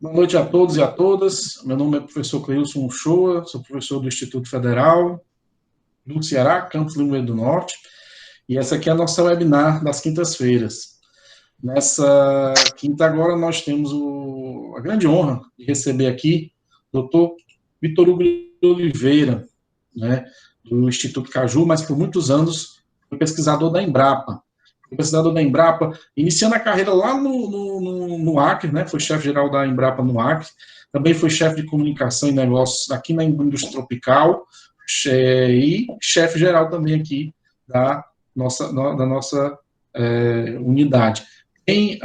Boa noite a todos e a todas. Meu nome é professor Cleilson Uchoa, sou professor do Instituto Federal do Ceará, Campus Limoeiro do Norte, e essa aqui é a nossa webinar das quintas-feiras. Nessa quinta agora nós temos a grande honra de receber aqui o Dr. Vitor Hugo de Oliveira, né, do Instituto Caju, mas por muitos anos foi pesquisador da Embrapa. Pesquisador da Embrapa, iniciando a carreira lá no Acre, né? Foi chefe-geral da Embrapa no Acre, também foi chefe de comunicação e negócios aqui na indústria tropical, e chefe-geral também aqui da nossa unidade. Tem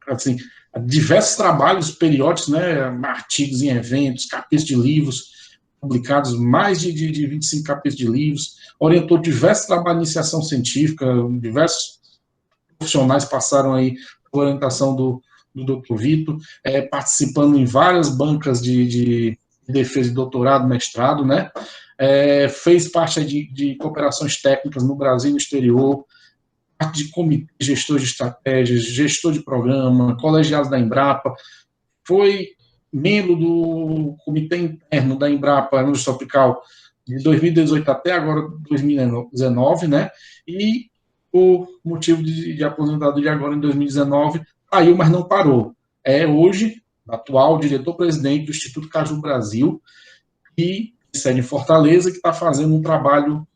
assim, diversos trabalhos periódicos, né? Artigos em eventos, capítulos de livros, publicados mais de 25 capítulos de livros, orientou diversos trabalhos de iniciação científica, diversos profissionais passaram aí por orientação do Dr. Vitor, participando em várias bancas de defesa de doutorado, mestrado, né? Fez parte de cooperações técnicas no Brasil e no exterior, parte de comitê, gestor de estratégias, gestor de programa, colegiados da Embrapa, foi membro do comitê interno da Embrapa no Tropical de 2018 até agora 2019, né? E o motivo de aposentadoria agora em 2019 saiu, mas não parou. É hoje atual diretor-presidente do Instituto Caju Brasil, que sede em Fortaleza, que está fazendo um trabalho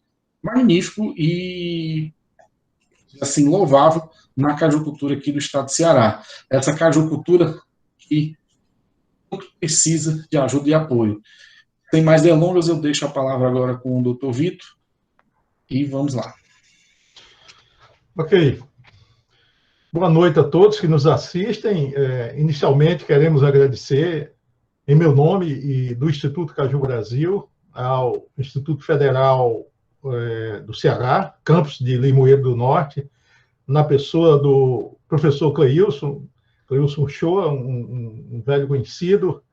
magnífico e assim louvável na cajucultura aqui do estado de Ceará. Essa cajucultura que precisa de ajuda e apoio. Sem mais delongas, eu deixo a palavra agora com o Dr. Vitor e vamos lá. Ok. Boa noite a todos que nos assistem. Inicialmente, queremos agradecer, em meu nome e do Instituto Caju Brasil, ao Instituto Federal do Ceará, campus de Limoeiro do Norte, na pessoa do professor Cleilson Uchoa, um velho conhecido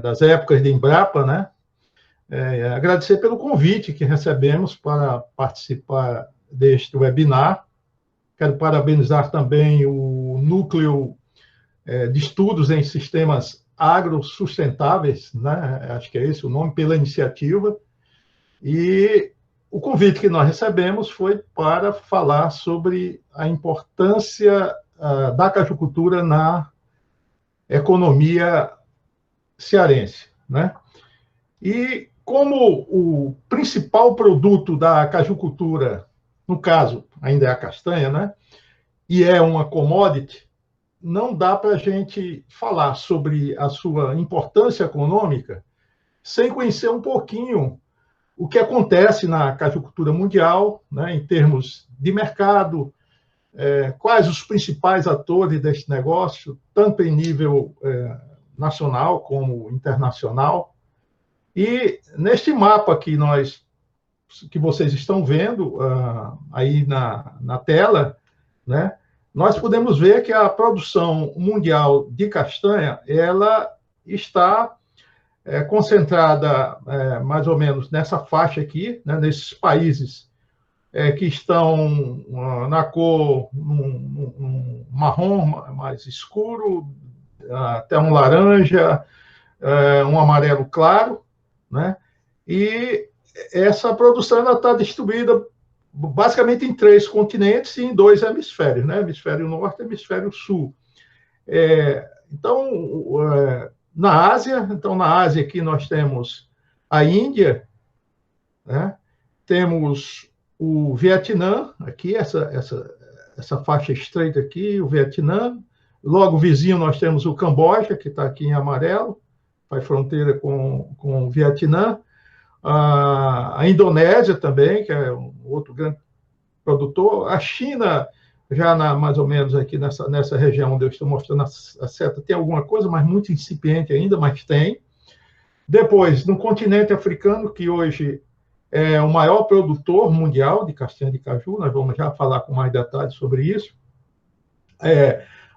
das épocas de Embrapa, né? Agradecer pelo convite que recebemos para participar deste webinar. Quero parabenizar também o Núcleo de Estudos em Sistemas Agrossustentáveis, né? Acho que é esse o nome, pela iniciativa. E o convite que nós recebemos foi para falar sobre a importância da cajucultura na economia cearense, né? E como o principal produto da cajucultura, no caso, ainda é a castanha, né? E é uma commodity, não dá para a gente falar sobre a sua importância econômica sem conhecer um pouquinho o que acontece na cajucultura mundial, né, em termos de mercado, quais os principais atores deste negócio, tanto em nível nacional como internacional. E neste mapa que vocês estão vendo aí na tela, né, nós podemos ver que a produção mundial de castanha ela está concentrada mais ou menos nessa faixa aqui, né, nesses países que estão na cor um marrom mais escuro, até um laranja, um amarelo claro, né? E essa produção está distribuída basicamente em 3 continentes e em 2 hemisférios, né? Hemisfério norte e hemisfério sul. Então, na Ásia aqui nós temos a Índia, né? Temos o Vietnã, aqui, essa faixa estreita aqui, o Vietnã. Logo vizinho nós temos o Camboja, que está aqui em amarelo, faz fronteira com o Vietnã. A Indonésia também, que é um outro grande produtor. A China, já mais ou menos aqui nessa região onde eu estou mostrando a seta, tem alguma coisa, mas muito incipiente ainda, mas tem. Depois, no continente africano, que hoje é o maior produtor mundial de castanha de caju, nós vamos já falar com mais detalhes sobre isso.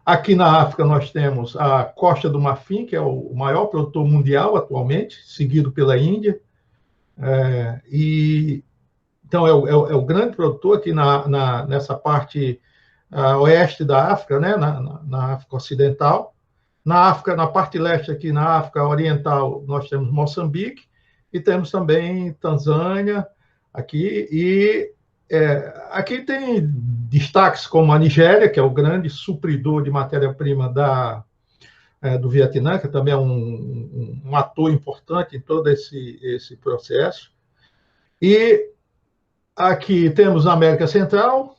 Aqui na África nós temos a Costa do Marfim, que é o maior produtor mundial atualmente, seguido pela Índia. Então, é o grande produtor aqui nessa parte oeste da África, né, na África Ocidental. Na África, na parte leste aqui, na África Oriental, nós temos Moçambique e temos também Tanzânia aqui. E aqui tem destaques como a Nigéria, que é o grande supridor de matéria-prima do Vietnã, que também é um ator importante em todo esse processo. E aqui temos a América Central,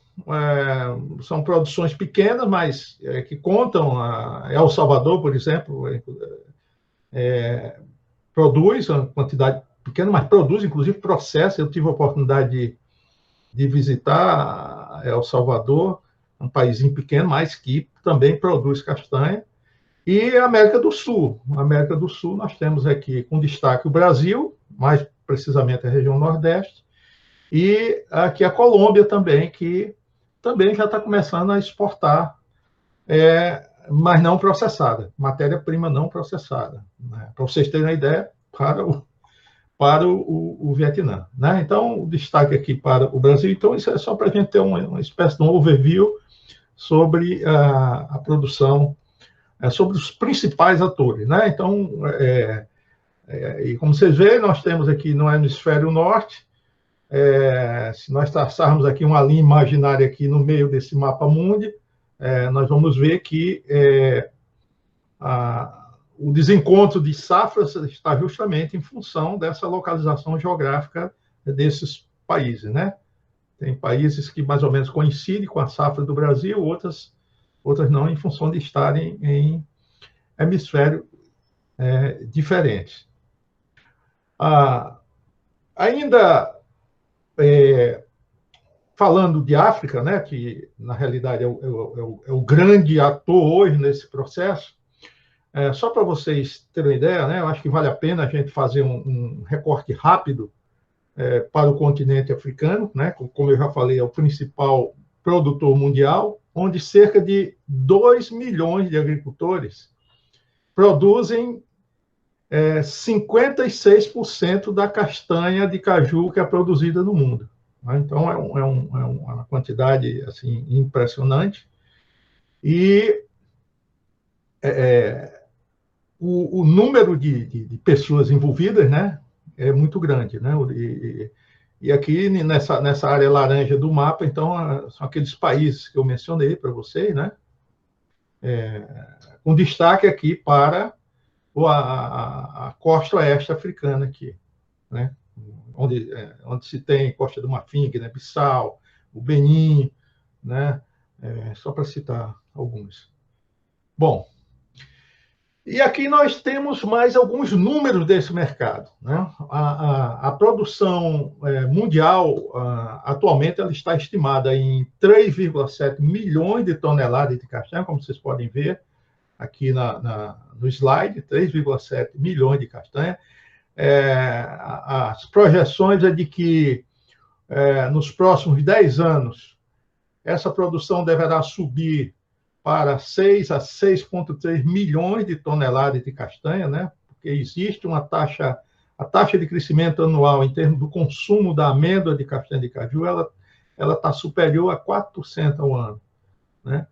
são produções pequenas, mas que contam. El Salvador, por exemplo, produz uma quantidade pequena, mas produz, inclusive, processa. Eu tive a oportunidade de visitar El Salvador, um paísinho pequeno, mas que também produz castanha. E a América do Sul. Na América do Sul, nós temos aqui com destaque o Brasil, mais precisamente a região Nordeste, e aqui a Colômbia também, que também já está começando a exportar, mas não processada, matéria-prima não processada, né? Para vocês terem uma ideia, para o Vietnã, né? Então, o destaque aqui para o Brasil. Então, isso é só para a gente ter uma espécie de um overview sobre a produção, sobre os principais atores, né? Então, e como vocês veem, nós temos aqui no hemisfério norte, se nós traçarmos aqui uma linha imaginária aqui no meio desse mapa mundi, nós vamos ver que o desencontro de safras está justamente em função dessa localização geográfica desses países, né? Tem países que mais ou menos coincidem com a safra do Brasil, outras não, em função de estarem em hemisférios diferentes. Ainda falando de África, né, que na realidade é o grande ator hoje nesse processo, só para vocês terem uma ideia, né, eu acho que vale a pena a gente fazer um recorte rápido para o continente africano, né, como eu já falei, é o principal produtor mundial, onde cerca de 2 milhões de agricultores produzem 56% da castanha de caju que é produzida no mundo. Então, é uma quantidade assim, impressionante. E o número de pessoas envolvidas, né, é muito grande, né? E aqui, nessa área laranja do mapa, então, são aqueles países que eu mencionei para vocês, né? Com destaque aqui para a costa oeste africana aqui, né? Onde se tem Costa do Marfim, Guiné-Bissau, o Benin, né? Só para citar alguns. Bom, e aqui nós temos mais alguns números desse mercado, né? A produção mundial, atualmente, ela está estimada em 3,7 milhões de toneladas de castanha, como vocês podem ver aqui no slide, 3,7 milhões de castanha. As projeções é de que, nos próximos 10 anos, essa produção deverá subir para 6 a 6,3 milhões de toneladas de castanha, né? Porque existe a taxa de crescimento anual em termos do consumo da amêndoa de castanha de caju, ela está superior a 4% ao ano, né?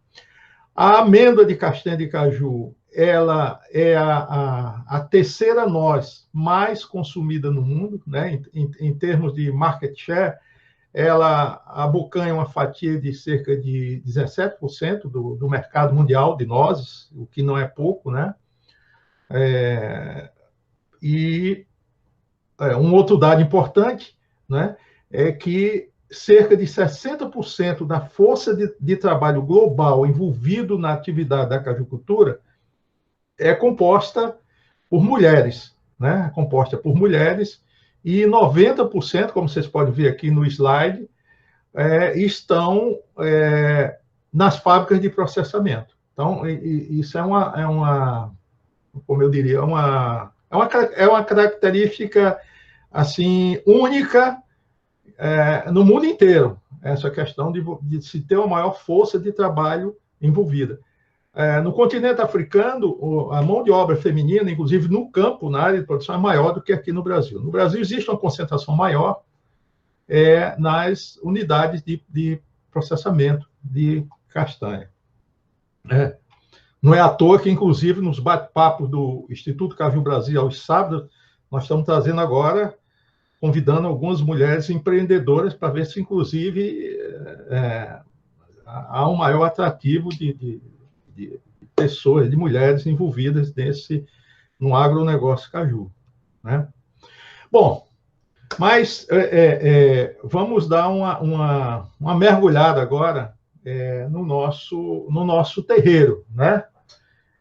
A amêndoa de castanha de caju, ela é a terceira noz mais consumida no mundo, né? Em termos de market share, ela abocanha uma fatia de cerca de 17% do mercado mundial de nozes, o que não é pouco, né? Um outro dado importante, né, é que cerca de 60% da força de trabalho global envolvido na atividade da cajucultura é composta por mulheres, né? Composta por mulheres, e 90%, como vocês podem ver aqui no slide, estão nas fábricas de processamento. Então, isso é uma como eu diria, é uma característica assim única no mundo inteiro, essa questão de se ter uma maior força de trabalho envolvida. No continente africano, a mão de obra feminina, inclusive no campo, na área de produção, é maior do que aqui no Brasil. No Brasil existe uma concentração maior nas unidades de processamento de castanha. Não é à toa que, inclusive, nos bate-papos do Instituto Caju Brasil aos sábados, nós estamos trazendo agora, convidando algumas mulheres empreendedoras para ver se, inclusive, há um maior atrativo de pessoas, de mulheres envolvidas no agronegócio caju, né? Bom, mas vamos dar uma mergulhada agora no nosso terreiro, né?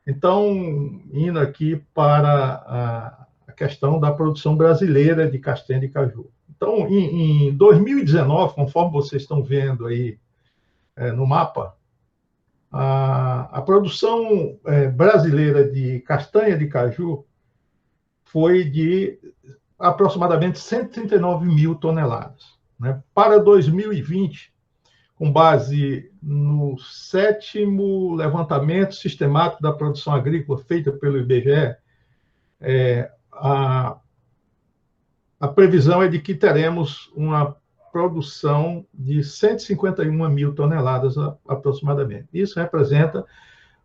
Então, indo aqui para a questão da produção brasileira de castanha de caju. Então, em 2019, conforme vocês estão vendo aí no mapa, a produção brasileira de castanha de caju foi de aproximadamente 139 mil toneladas, né? Para 2020, com base no 7º levantamento sistemático da produção agrícola feita pelo IBGE, a previsão é de que teremos uma produção de 151 mil toneladas aproximadamente. Isso representa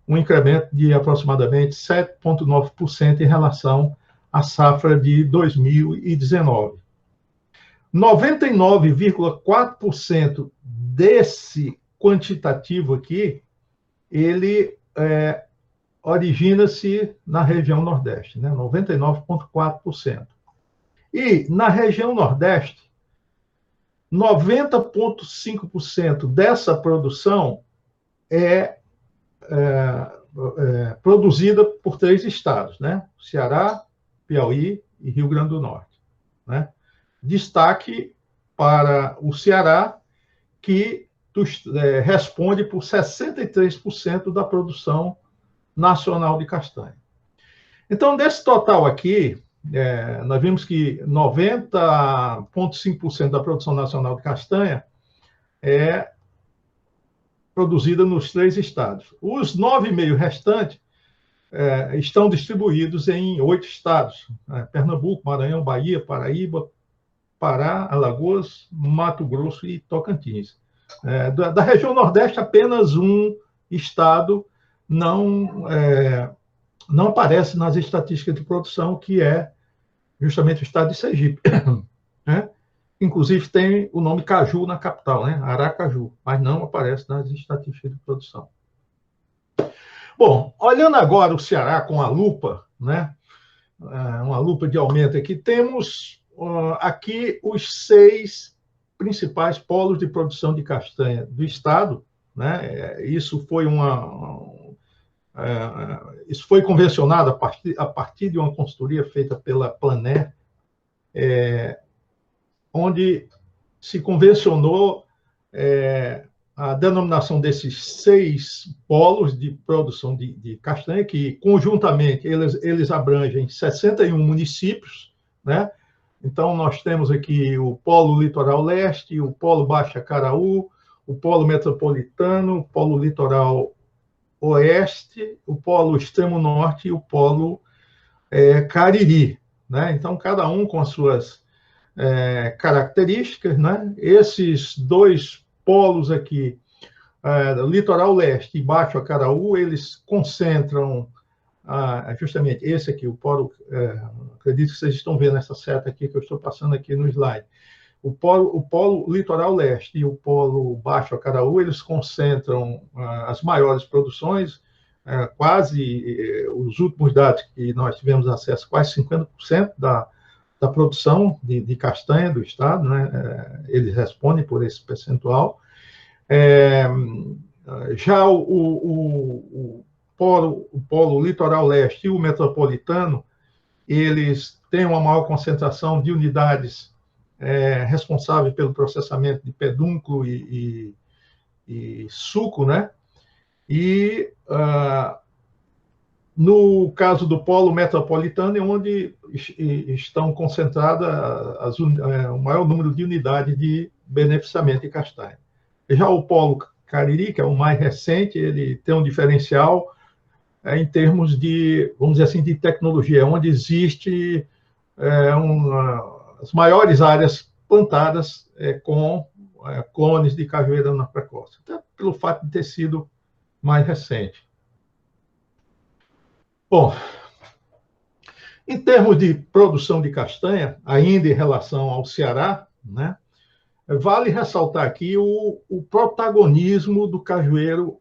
um incremento de aproximadamente 7,9% em relação à safra de 2019. 99,4% desse quantitativo aqui, ele origina-se na região Nordeste, né? 99,4%. E na região Nordeste, 90,5% dessa produção é produzida por 3 estados, né? Ceará, Piauí e Rio Grande do Norte, né? Destaque para o Ceará, que responde por 63% da produção nacional de castanha. Então, desse total aqui, nós vimos que 90,5% da produção nacional de castanha é produzida nos 3 estados. Os 9,5% restantes estão distribuídos em 8 estados: Pernambuco, Maranhão, Bahia, Paraíba, Pará, Alagoas, Mato Grosso e Tocantins. Da região Nordeste, apenas um estado não aparece nas estatísticas de produção, que é justamente o estado de Sergipe, né? Inclusive tem o nome Caju na capital, né? Aracaju, mas não aparece nas estatísticas de produção. Bom, olhando agora o Ceará com a lupa, né? Uma lupa de aumento aqui, temos aqui os 6 principais polos de produção de castanha do estado, né? Isso foi convencionado a partir de uma consultoria feita pela Planer, onde se convencionou a denominação desses 6 polos de produção de castanha, que conjuntamente eles abrangem 61 municípios, né? Então, nós temos aqui o Polo Litoral Leste, o Polo Baixa Caraú, o Polo Metropolitano, o Polo Litoral Oeste, o Polo Extremo Norte e o Polo Cariri, né? Então, cada um com as suas características, né? Esses 2 polos aqui, Litoral Leste e Baixo Acaraú, eles concentram justamente esse aqui, o polo, acredito que vocês estão vendo essa seta aqui que eu estou passando aqui no slide. O polo Litoral Leste e o polo Baixo Acaraú, eles concentram as maiores produções, quase, os últimos dados que nós tivemos acesso, quase 50% da produção de castanha do estado, né? Eles respondem por esse percentual. Já o polo Litoral Leste e o Metropolitano, eles têm uma maior concentração de unidades responsáveis pelo processamento de pedúnculo e suco, né? E no caso do polo metropolitano, é onde estão concentradas o maior número de unidades de beneficiamento de castanha. Já o polo Cariri, que é o mais recente, ele tem um diferencial em termos de, vamos dizer assim, de tecnologia, onde existe as maiores áreas plantadas com clones de cajueira anão precoce, até pelo fato de ter sido mais recente. Bom, em termos de produção de castanha, ainda em relação ao Ceará, né, vale ressaltar aqui o protagonismo do cajueiro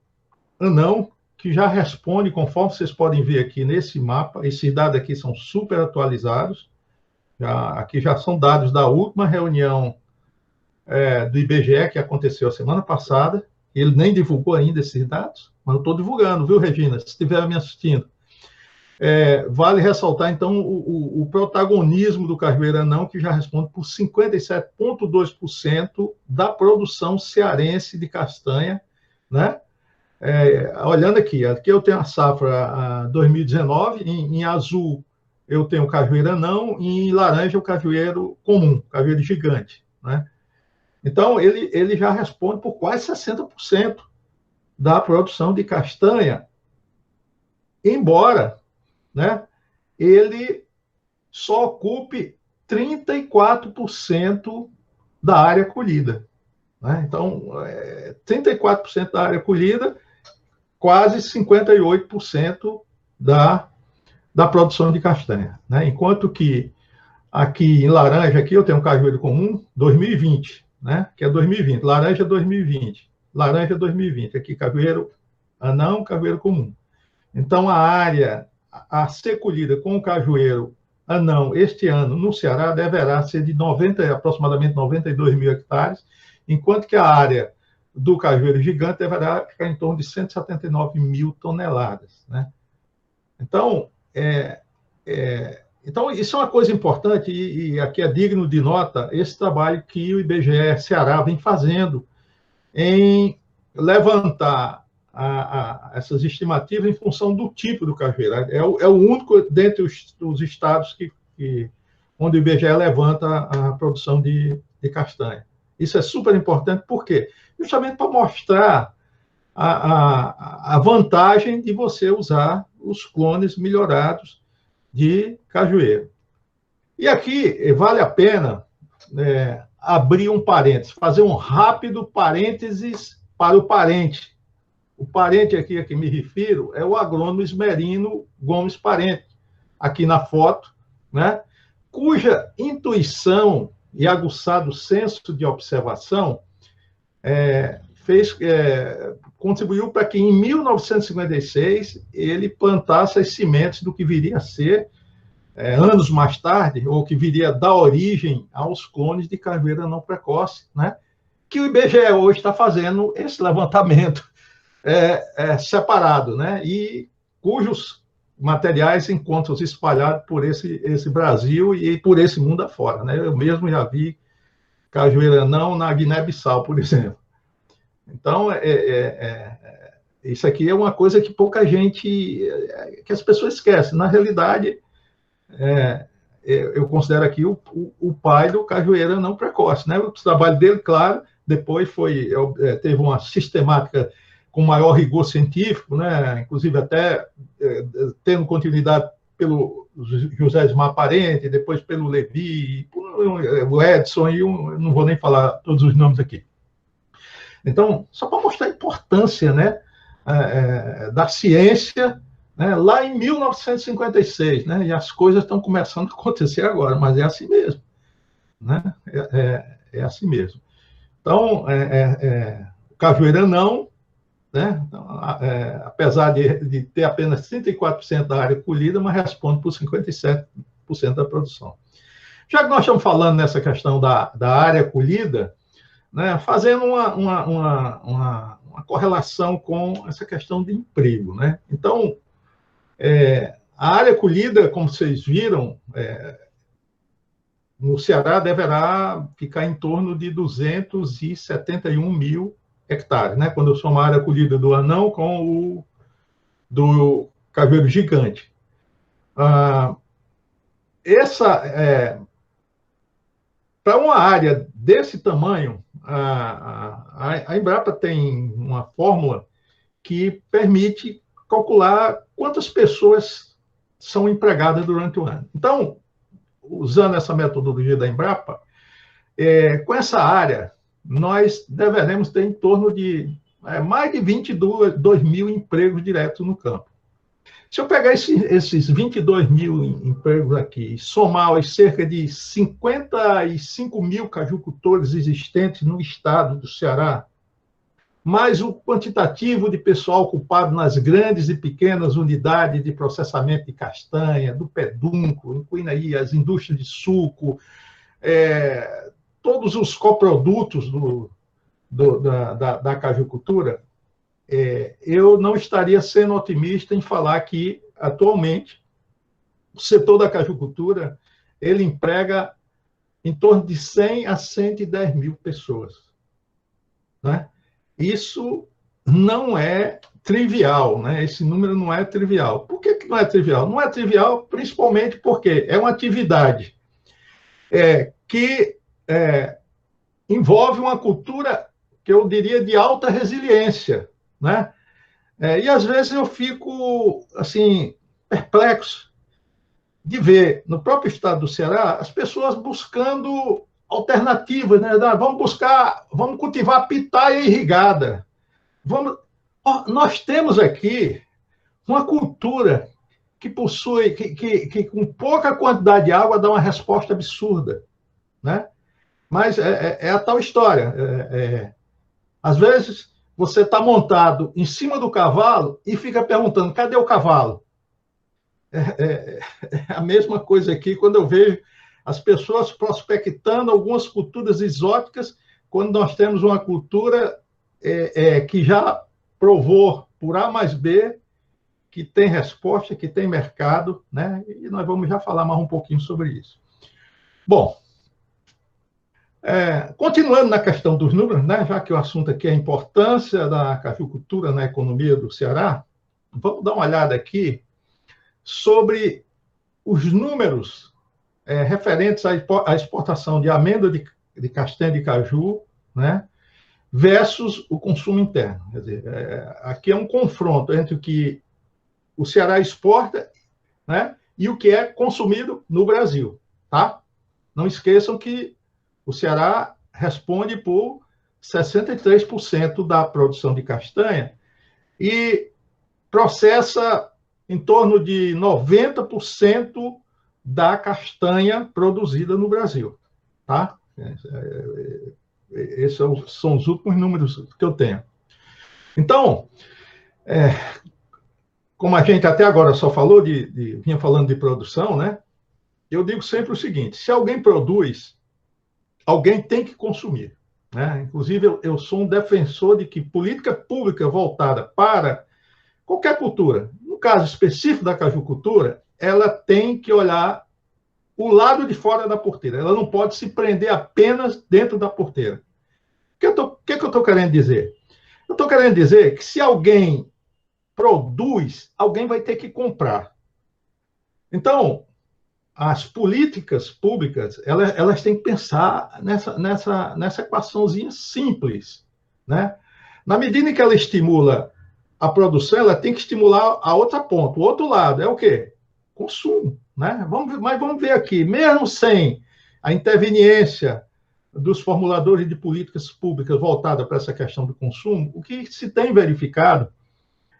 anão, que já responde, conforme vocês podem ver aqui nesse mapa. Esses dados aqui são super atualizados. Aqui já são dados da última reunião do IBGE, que aconteceu a semana passada. Ele nem divulgou ainda esses dados, mas eu estou divulgando, viu, Regina? Se estiver me assistindo. Vale ressaltar, então, o protagonismo do cajueiro anão, que já responde por 57,2% da produção cearense de castanha, né? Olhando aqui eu tenho a safra 2019, em azul eu tenho o cajueiro anão, e em laranja o cajueiro comum, cajueiro gigante, né? Então, ele já responde por quase 60% da produção de castanha, embora, né, ele só ocupe 34% da área colhida, né? Então, 34% da área colhida, quase 58% da produção de castanha, né? Enquanto que aqui em laranja, aqui eu tenho um cajueiro comum 2020, né? Que é 2020, laranja 2020, laranja 2020, aqui cajueiro anão, cajueiro comum. Então, a área a ser colhida com o cajueiro anão este ano no Ceará deverá ser de aproximadamente 92 mil hectares, enquanto que a área do cajueiro gigante deverá ficar em torno de 179 mil toneladas, né? Então, então, isso é uma coisa importante, e aqui é digno de nota esse trabalho que o IBGE Ceará vem fazendo em levantar essas estimativas em função do tipo do cajueiro. É o único dentre os estados onde o IBGE levanta a produção de castanha. Isso é super importante, por quê? Justamente para mostrar a vantagem de você usar os clones melhorados de cajueiro. E aqui vale a pena abrir um parênteses, fazer um rápido parênteses para o parente. O parente aqui a que me refiro é o agrônomo Esmerino Gomes Parente, aqui na foto, né, cuja intuição e aguçado senso de observação contribuiu para que, em 1956, ele plantasse as sementes do que viria a ser, anos mais tarde, ou que viria a dar origem aos clones de cajueiro anão precoce, né, que o IBGE hoje está fazendo esse levantamento separado, né, e cujos materiais encontram-se espalhados por esse Brasil e por esse mundo afora, né? Eu mesmo já vi cajueiro anão na Guiné-Bissau, por exemplo. Então, isso aqui é uma coisa que pouca gente, que as pessoas esquecem. Na realidade, eu considero aqui o pai do cajueiro anão precoce, né? O trabalho dele, claro, depois teve uma sistemática com maior rigor científico, né? Inclusive até tendo continuidade pelo José Ismar Parente, depois pelo Levi, o Edson, e eu não vou nem falar todos os nomes aqui. Então, só para mostrar a importância, né, da ciência, né, lá em 1956, né, e as coisas estão começando a acontecer agora, mas é assim mesmo, né? É assim mesmo. Então, o cajueiro anão, né? Então, apesar de ter apenas 34% da área colhida, mas responde por 57% da produção. Já que nós estamos falando nessa questão da área colhida, né, fazendo uma correlação com essa questão de emprego, né? Então, a área colhida, como vocês viram, no Ceará deverá ficar em torno de 271 mil hectares, né? Quando eu somar a área colhida do anão com do cajueiro gigante. Para uma área desse tamanho, a Embrapa tem uma fórmula que permite calcular quantas pessoas são empregadas durante o ano. Então, usando essa metodologia da Embrapa, com essa área, nós deveremos ter em torno de mais de 22 mil empregos diretos no campo. Se eu pegar esses 22 mil empregos aqui e somar os cerca de 55 mil cajucultores existentes no estado do Ceará, mais o quantitativo de pessoal ocupado nas grandes e pequenas unidades de processamento de castanha, do pedunco, incluindo aí as indústrias de suco, todos os coprodutos da cajucultura, eu não estaria sendo otimista em falar que, atualmente, o setor da cajucultura ele emprega em torno de 100 a 110 mil pessoas, né? Isso não é trivial, né? Esse número não é trivial. Por que não é trivial? Não é trivial principalmente porque é uma atividade que envolve uma cultura que eu diria de alta resiliência, né? E às vezes eu fico assim perplexo de ver no próprio estado do Ceará as pessoas buscando alternativas, né? Vamos cultivar pitaia irrigada. Nós temos aqui uma cultura que possui, que com pouca quantidade de água dá uma resposta absurda, né? Mas é a tal história. Às vezes você está montado em cima do cavalo e fica perguntando, cadê o cavalo? É a mesma coisa aqui quando eu vejo as pessoas prospectando algumas culturas exóticas, quando nós temos uma cultura que já provou por A mais B, que tem resposta, que tem mercado, né? E nós vamos já falar mais um pouquinho sobre isso. Bom, continuando na questão dos números, né? Já que o assunto aqui é a importância da cajucultura na economia do Ceará, vamos dar uma olhada aqui sobre os números referentes à exportação de amêndoa de castanha de caju, né, versus o consumo interno. Quer dizer, aqui é um confronto entre o que o Ceará exporta, né, e o que é consumido no Brasil. Tá? Não esqueçam que o Ceará responde por 63% da produção de castanha e processa em torno de 90% da castanha produzida no Brasil. Tá? Esses são os últimos números que eu tenho. Então, como a gente até agora só falou vinha falando de produção, né? Eu digo sempre o seguinte: se alguém produz, alguém tem que consumir, né? Inclusive, eu sou um defensor de que política pública voltada para qualquer cultura, no caso específico da cajucultura, ela tem que olhar o lado de fora da porteira. Ela não pode se prender apenas dentro da porteira. O que eu estou querendo dizer? Eu estou querendo dizer que se alguém produz, alguém vai ter que comprar. Então, as políticas públicas, elas têm que pensar nessa equaçãozinha simples, né? Na medida em que ela estimula a produção, ela tem que estimular a outra ponta. O outro lado é o quê? Consumo, né? Mas vamos ver aqui, mesmo sem a interveniência dos formuladores de políticas públicas voltada para essa questão do consumo, o que se tem verificado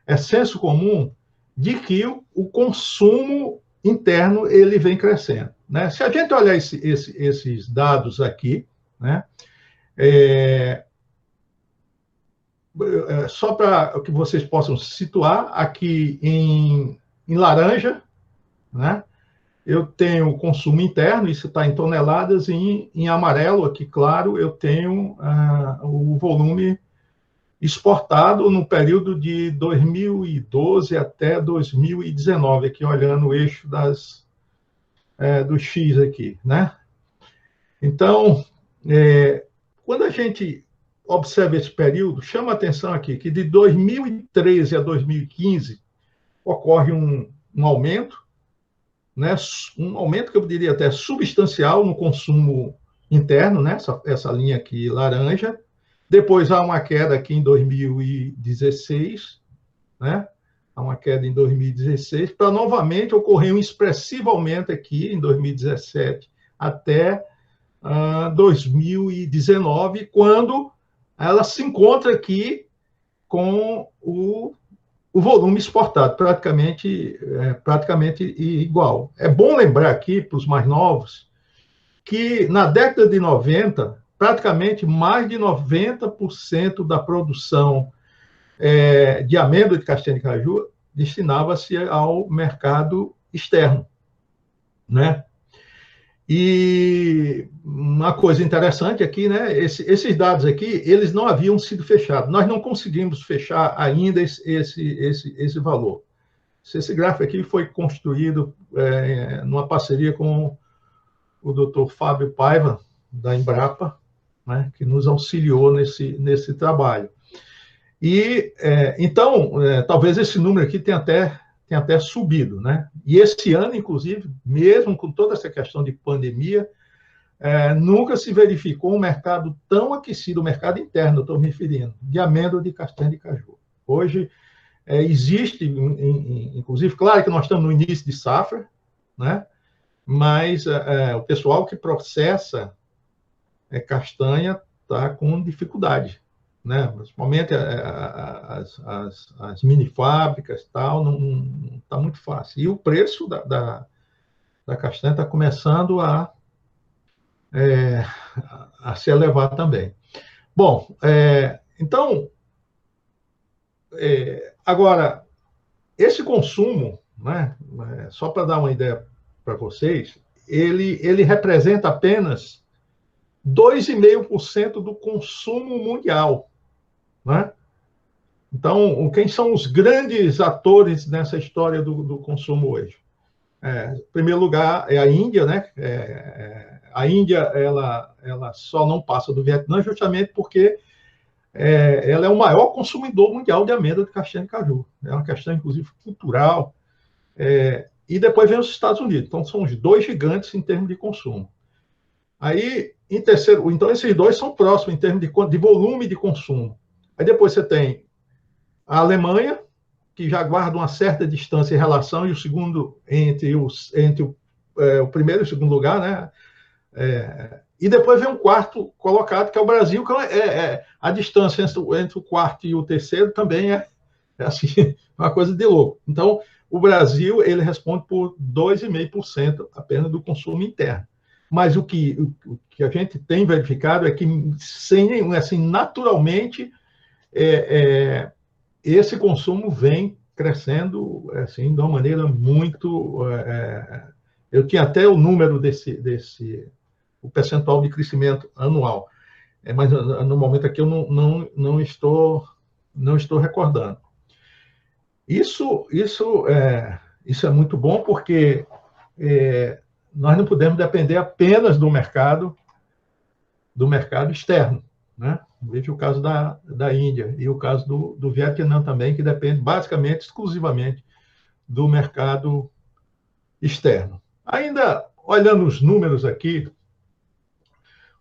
é senso comum de que o consumo interno ele vem crescendo, né? Se a gente olhar esses dados aqui, né? Só para que vocês possam se situar, aqui em laranja, né? Eu tenho o consumo interno, isso está em toneladas, e em amarelo, aqui claro, eu tenho o volume exportado no período de 2012 até 2019, aqui olhando o eixo do X aqui, né? Então, quando a gente observa esse período, chama a atenção aqui que de 2013 a 2015 ocorre um aumento, né? Um aumento que eu diria até substancial no consumo interno, né? Essa linha aqui laranja. Depois há uma queda aqui em 2016, né? Há uma queda em 2016, para novamente ocorrer um expressivo aumento aqui em 2017 até 2019, quando ela se encontra aqui com o volume exportado, praticamente igual. É bom lembrar aqui, para os mais novos, que na década de 90, praticamente mais de 90% da produção de amêndoa de castanha de caju destinava-se ao mercado externo, né? E uma coisa interessante aqui, né? Esses dados aqui, eles não haviam sido fechados. Nós não conseguimos fechar ainda esse valor. Esse gráfico aqui foi construído numa parceria com o Dr. Fábio Paiva, da Embrapa, né, que nos auxiliou nesse trabalho. E, então, talvez esse número aqui tenha até subido, né? E esse ano, inclusive, mesmo com toda essa questão de pandemia, nunca se verificou um mercado tão aquecido, o mercado interno, eu estou me referindo, de amêndoa de castanha de caju. Hoje, existe, inclusive, claro que nós estamos no início de safra, né? Mas o pessoal que processa castanha está com dificuldade, né? Principalmente as mini fábricas, tal, não está muito fácil. E o preço da castanha está começando a se elevar também. Bom, então, agora, esse consumo, né, só para dar uma ideia para vocês, ele representa apenas 2,5% do consumo mundial, né? Então, quem são os grandes atores nessa história do consumo hoje? Em primeiro lugar, é a Índia, né? A Índia, ela só não passa do Vietnã justamente porque ela é o maior consumidor mundial de amêndoa de castanha de caju. É uma questão, inclusive, cultural. E depois vem os Estados Unidos. Então, são os dois gigantes em termos de consumo. Aí, em terceiro, então, esses dois são próximos em termos de volume de consumo. Aí depois você tem a Alemanha, que já guarda uma certa distância em relação, e o segundo, entre o primeiro e o segundo lugar, né? E depois vem um quarto colocado, que é o Brasil, que a distância entre o quarto e o terceiro também é assim, uma coisa de louco. Então, o Brasil, ele responde por 2,5% apenas do consumo interno. Mas o que a gente tem verificado é que, assim, naturalmente, esse consumo vem crescendo assim, de uma maneira muito... eu tinha até o número o percentual de crescimento anual, mas no momento aqui eu não estou recordando. Isso é muito bom, porque nós não podemos depender apenas do mercado externo, né? Veja o caso da Índia e o caso do Vietnã também, que depende basicamente, exclusivamente do mercado externo. Ainda olhando os números aqui,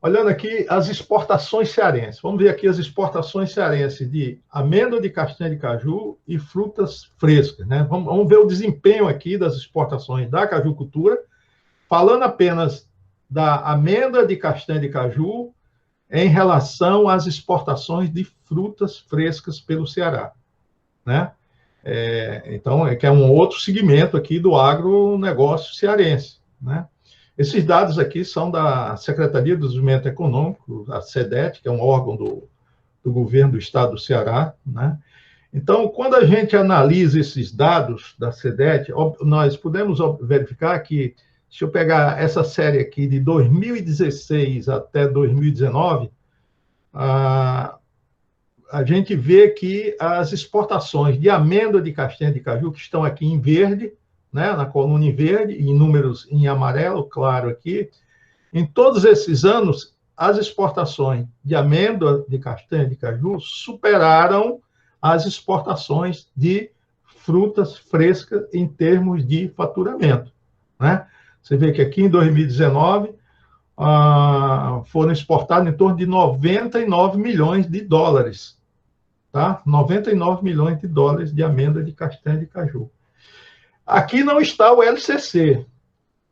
olhando aqui as exportações cearenses. Vamos ver aqui as exportações cearenses de amêndoa de castanha de caju e frutas frescas, né? Vamos ver o desempenho aqui das exportações da cajucultura, falando apenas da amêndoa de castanha de caju em relação às exportações de frutas frescas pelo Ceará, né? Então, que é um outro segmento aqui do agronegócio cearense, né? Esses dados aqui são da Secretaria do Desenvolvimento Econômico, a SEDET, que é um órgão do governo do estado do Ceará, né? Então, quando a gente analisa esses dados da SEDET, nós podemos verificar que, se eu pegar essa série aqui de 2016 até 2019, a gente vê que as exportações de amêndoa de castanha de caju, que estão aqui em verde, né, na coluna em verde, e em números em amarelo, claro aqui, em todos esses anos, as exportações de amêndoa de castanha de caju superaram as exportações de frutas frescas em termos de faturamento, né? Você vê que aqui em 2019 foram exportados em torno de 99 milhões de dólares, tá? 99 milhões de dólares de amêndoa de castanha de caju. Aqui não está o LCC,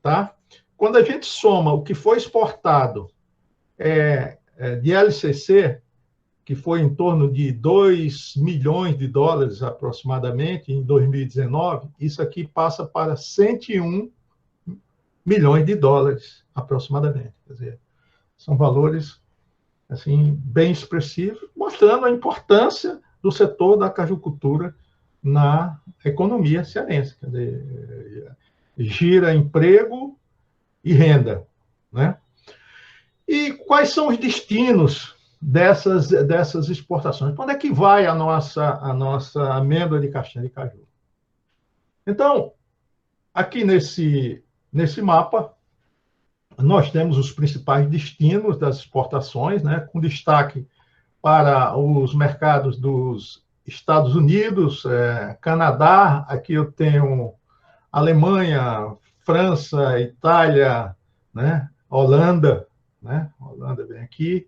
tá? Quando a gente soma o que foi exportado de LCC, que foi em torno de 2 milhões de dólares aproximadamente em 2019, isso aqui passa para 101 milhões de dólares aproximadamente. Quer dizer, são valores assim bem expressivos, mostrando a importância do setor da cajucultura na economia cearense. Quer dizer, gira emprego e renda, né? E quais são os destinos dessas exportações? Para onde é que vai a nossa amêndoa de castanha de caju? Então, aqui nesse mapa, nós temos os principais destinos das exportações, né, com destaque para os mercados dos Estados Unidos, Canadá, aqui eu tenho Alemanha, França, Itália, né, Holanda, né, Holanda vem aqui,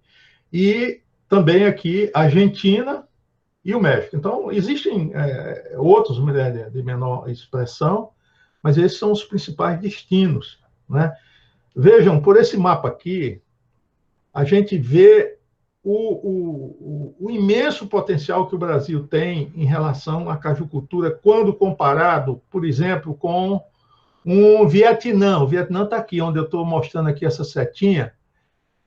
e também aqui Argentina e o México. Então, existem outros de menor expressão, mas esses são os principais destinos, né? Vejam, por esse mapa aqui, a gente vê o imenso potencial que o Brasil tem em relação à cajucultura, quando comparado, por exemplo, com o Vietnã. O Vietnã está aqui, onde eu estou mostrando aqui essa setinha.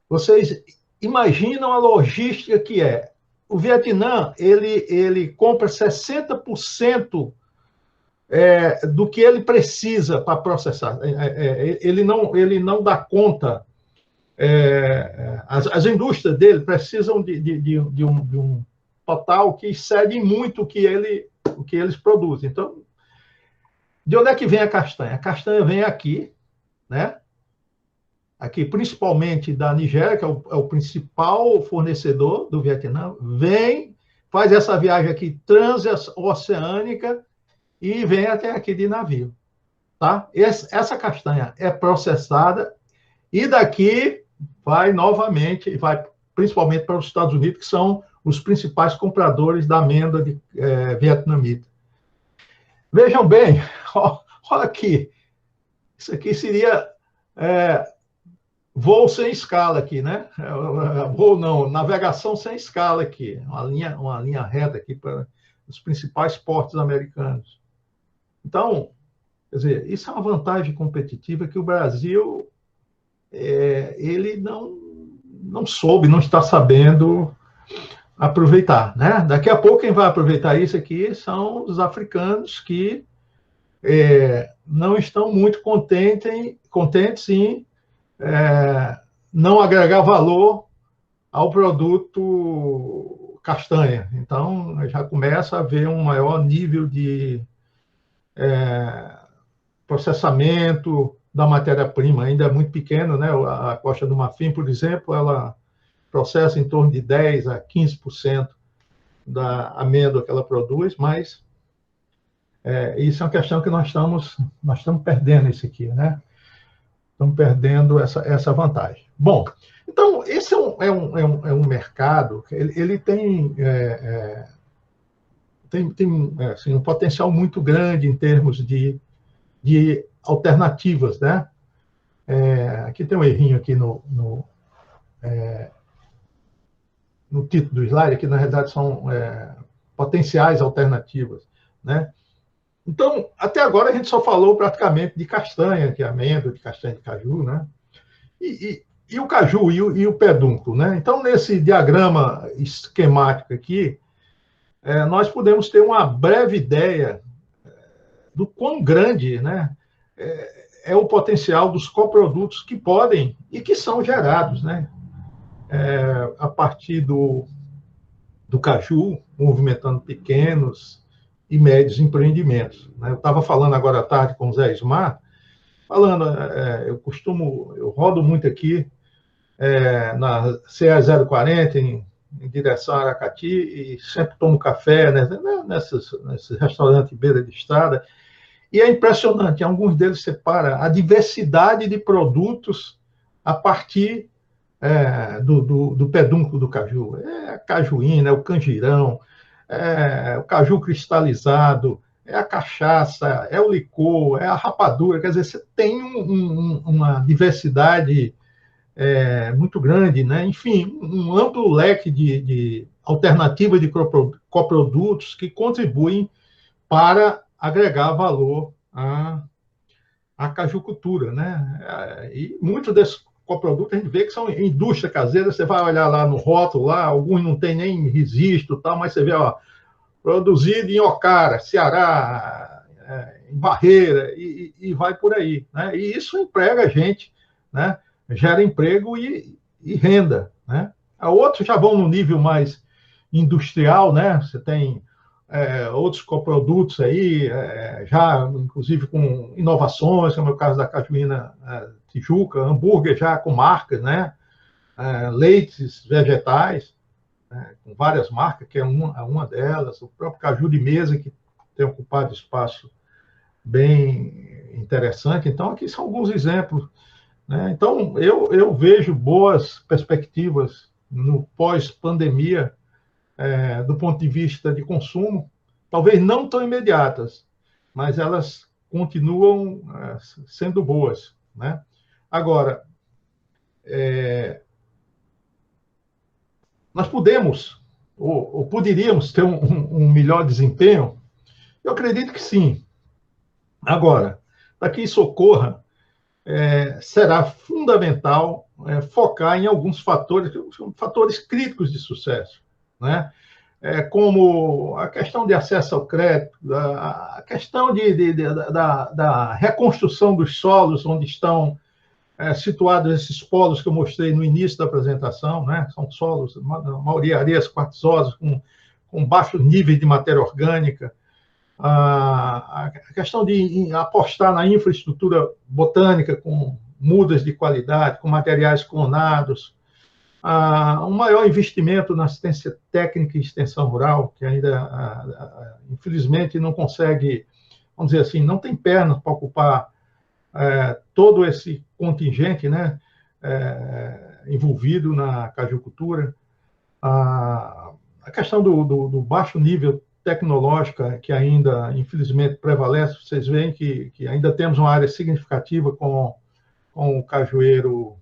Vocês imaginam a logística que é. O Vietnã, ele compra 60% do que ele precisa para processar. Ele não dá conta. As indústrias dele precisam de um total que excede muito o que eles produzem. Então, de onde é que vem a castanha? A castanha vem aqui, né? Aqui, principalmente da Nigéria, que é o principal fornecedor do Vietnã, faz essa viagem aqui transoceânica e vem até aqui de navio, tá? Essa castanha é processada e daqui vai novamente, vai principalmente para os Estados Unidos, que são os principais compradores da amêndoa vietnamita. Vejam bem, olha aqui, isso aqui seria voo sem escala aqui, né? Voo não, navegação sem escala aqui, uma linha reta aqui para os principais portos americanos. Então, quer dizer, isso é uma vantagem competitiva que o Brasil ele não soube, não está sabendo aproveitar, né? Daqui a pouco quem vai aproveitar isso aqui são os africanos que não estão muito contentes em não agregar valor ao produto castanha. Então, já começa a haver um maior nível de processamento da matéria-prima, ainda é muito pequeno, né? A Costa do Marfim, por exemplo, ela processa em torno de 10% a 15% da amêndoa que ela produz, mas isso é uma questão que nós estamos perdendo isso aqui, né? Estamos perdendo essa vantagem. Bom, então, esse é um mercado, ele tem assim, um potencial muito grande em termos de alternativas, né? Aqui tem um errinho aqui no título do slide, que na realidade são potenciais alternativas, né? Então, até agora a gente só falou praticamente de castanha, que é amêndoa, de castanha de caju, né? E o caju e o pedúnculo, né? Então, nesse diagrama esquemático aqui, nós podemos ter uma breve ideia do quão grande, né, é o potencial dos coprodutos que podem e que são gerados, né, a partir do caju, movimentando pequenos e médios empreendimentos, né? Eu estava falando agora à tarde com o Zé Ismar, eu rodo muito aqui na CE 040, em direção a Aracati, e sempre tomo café, né, nesses restaurantes beira de estrada, e é impressionante, alguns deles separam a diversidade de produtos a partir do pedúnculo do caju. É a cajuína, é o canjirão, é o caju cristalizado, é a cachaça, é o licor, é a rapadura. Quer dizer, você tem uma diversidade muito grande, né? Enfim, um amplo leque de alternativas de coprodutos que contribuem para agregar valor à cajucultura, né? E muitos desses coprodutos a gente vê que são indústria caseira, você vai olhar lá no rótulo, lá, alguns não tem nem registro, tal, mas você vê, ó, produzido em Ocara, Ceará, em Barreira, e vai por aí, né? E isso emprega a gente, né? Gera emprego e renda, né? Outros já vão no nível mais industrial, né? Você tem outros coprodutos aí, já inclusive com inovações, como é o caso da Cajuína Tijuca, hambúrguer já com marcas, né? Leites vegetais, né? Com várias marcas, que é uma delas, o próprio caju de mesa, que tem ocupado espaço bem interessante. Então, aqui são alguns exemplos, né? Então, eu vejo boas perspectivas no pós-pandemia, do ponto de vista de consumo, talvez não tão imediatas, mas elas continuam sendo boas, né? Agora, nós podemos, ou poderíamos ter um melhor desempenho? Eu acredito que sim. Agora, para que isso ocorra, será fundamental focar em alguns fatores críticos de sucesso, né? Como a questão de acesso ao crédito, a questão da reconstrução dos solos onde estão situados esses polos que eu mostrei no início da apresentação, né? São solos, a maioria areias quartzosas, com baixo nível de matéria orgânica. A questão de apostar na infraestrutura botânica com mudas de qualidade, com materiais clonados, um maior investimento na assistência técnica e extensão rural, que ainda, infelizmente, não consegue, vamos dizer assim, não tem pernas para ocupar todo esse contingente, né, envolvido na cajucultura. A questão do baixo nível tecnológico, que ainda, infelizmente, prevalece. Vocês veem que ainda temos uma área significativa com o cajueiro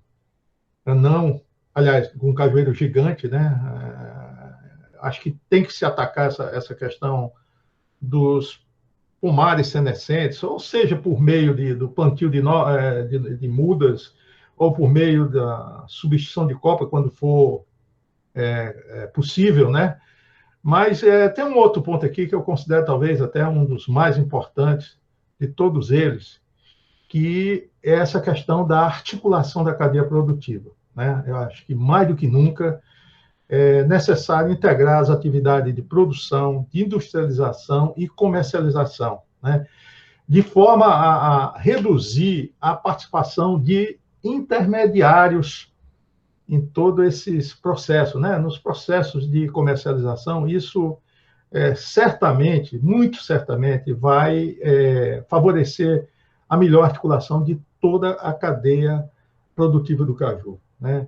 não, aliás, com um cajueiro gigante, né? Acho que tem que se atacar essa questão dos pomares senescentes, ou seja, por meio do plantio de mudas, ou por meio da substituição de copa, quando for possível, né? Mas tem um outro ponto aqui que eu considero talvez até um dos mais importantes de todos eles, que é essa questão da articulação da cadeia produtiva, né? Eu acho que mais do que nunca é necessário integrar as atividades de produção, de industrialização e comercialização, né? De forma a reduzir a participação de intermediários em todos esses processos, né? Nos processos de comercialização, isso certamente, muito certamente, vai favorecer a melhor articulação de toda a cadeia produtiva do caju, né?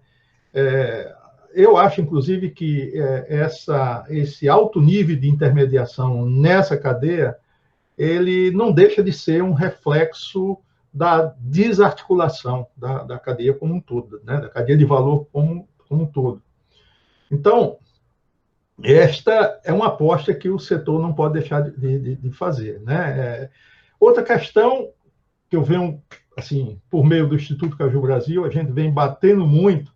Eu acho, inclusive, que esse alto nível de intermediação nessa cadeia, ele não deixa de ser um reflexo da desarticulação da cadeia como um todo, né? Da cadeia de valor como um todo. Então, esta é uma aposta que o setor não pode deixar de fazer, né? Outra questão que eu venho, assim, por meio do Instituto Caju Brasil, a gente vem batendo muito,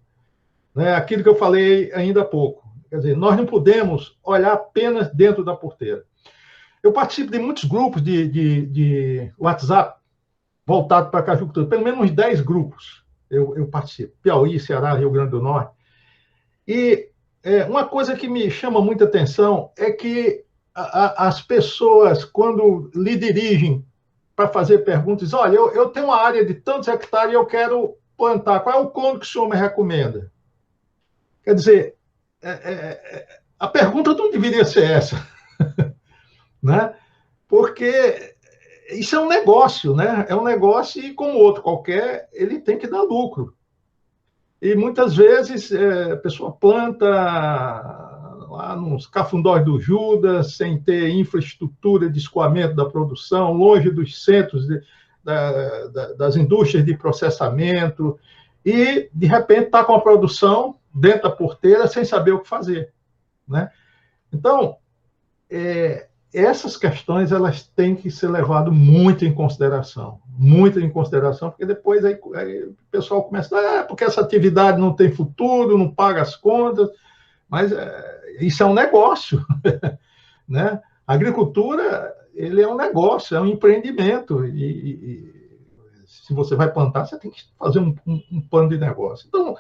né? Aquilo que eu falei ainda há pouco. Quer dizer, nós não podemos olhar apenas dentro da porteira. Eu participo de muitos grupos de WhatsApp voltado para a cajucultura, pelo menos uns 10 grupos eu participo. Piauí, Ceará, Rio Grande do Norte. E uma coisa que me chama muita atenção é que as pessoas, quando lhe dirigem para fazer perguntas, olha, eu tenho uma área de tantos hectares e eu quero plantar, qual é o clone que o senhor me recomenda? Quer dizer, a pergunta não deveria ser essa, né? Porque isso é um negócio, né? É um negócio e, como outro qualquer, ele tem que dar lucro. E muitas vezes a pessoa planta lá nos cafundós do Judas, sem ter infraestrutura de escoamento da produção, longe dos centros das indústrias de processamento, e, de repente, está com a produção dentro da porteira sem saber o que fazer, né? Então, essas questões elas têm que ser levadas muito em consideração, porque depois aí o pessoal começa a porque essa atividade não tem futuro, não paga as contas, mas isso é um negócio, né? A agricultura, ele é um negócio, é um empreendimento, e se você vai plantar, você tem que fazer um plano de negócio. Então,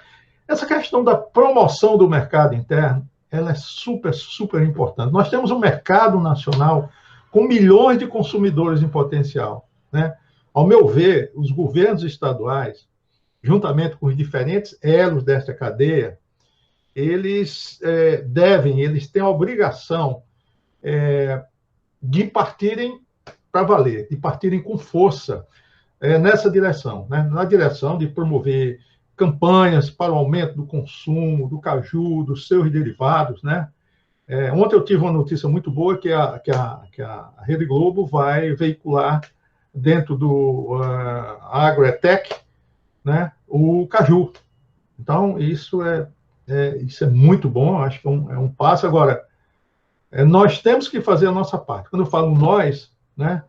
essa questão da promoção do mercado interno, ela é super, super importante. Nós temos um mercado nacional com milhões de consumidores em potencial, né? Ao meu ver, os governos estaduais, juntamente com os diferentes elos dessa cadeia, eles eles têm a obrigação de partirem para valer, de partirem com força nessa direção, né? Na direção de promover campanhas para o aumento do consumo do caju, dos seus derivados, né? Ontem eu tive uma notícia muito boa que a Rede Globo vai veicular dentro do AgroEtec, né, o caju. Então, isso é muito bom, acho que é um passo. Agora, nós temos que fazer a nossa parte. Quando eu falo nós, né,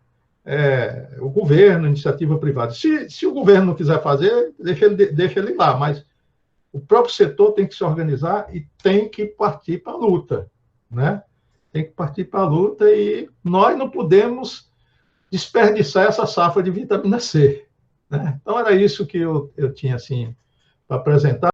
o governo, a iniciativa privada. Se o governo não quiser fazer, deixa ele lá, mas o próprio setor tem que se organizar e tem que partir para a luta, né? Tem que partir para a luta e nós não podemos desperdiçar essa safra de vitamina C, né? Então, era isso que eu tinha assim, para apresentar.